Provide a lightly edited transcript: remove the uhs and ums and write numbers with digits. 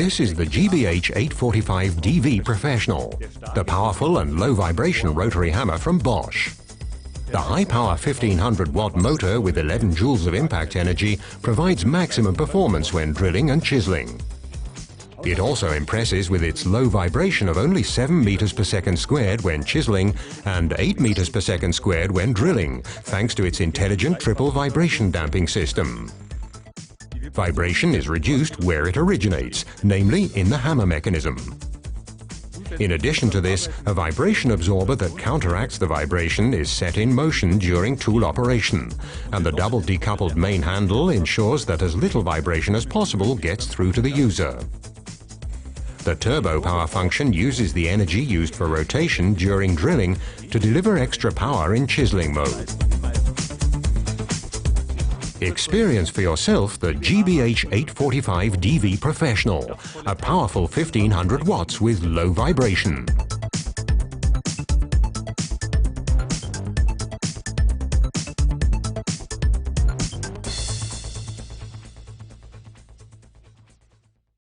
This is the GBH 845DV Professional, the powerful and low vibration rotary hammer from Bosch. The high-power 1500-watt motor with 11 joules of impact energy provides maximum performance when drilling and chiseling. It also impresses with its low vibration of only 7 meters per second squared when chiseling and 8 meters per second squared when drilling, thanks to its intelligent triple vibration damping system. Vibration is reduced where it originates, namely in the hammer mechanism. In addition to this, a vibration absorber that counteracts the vibration is set in motion during tool operation, and the double decoupled main handle ensures that as little vibration as possible gets through to the user. The turbo power function uses the energy used for rotation during drilling to deliver extra power in chiseling mode. Experience for yourself the GBH 845DV Professional, a powerful 1500 watts with low vibration.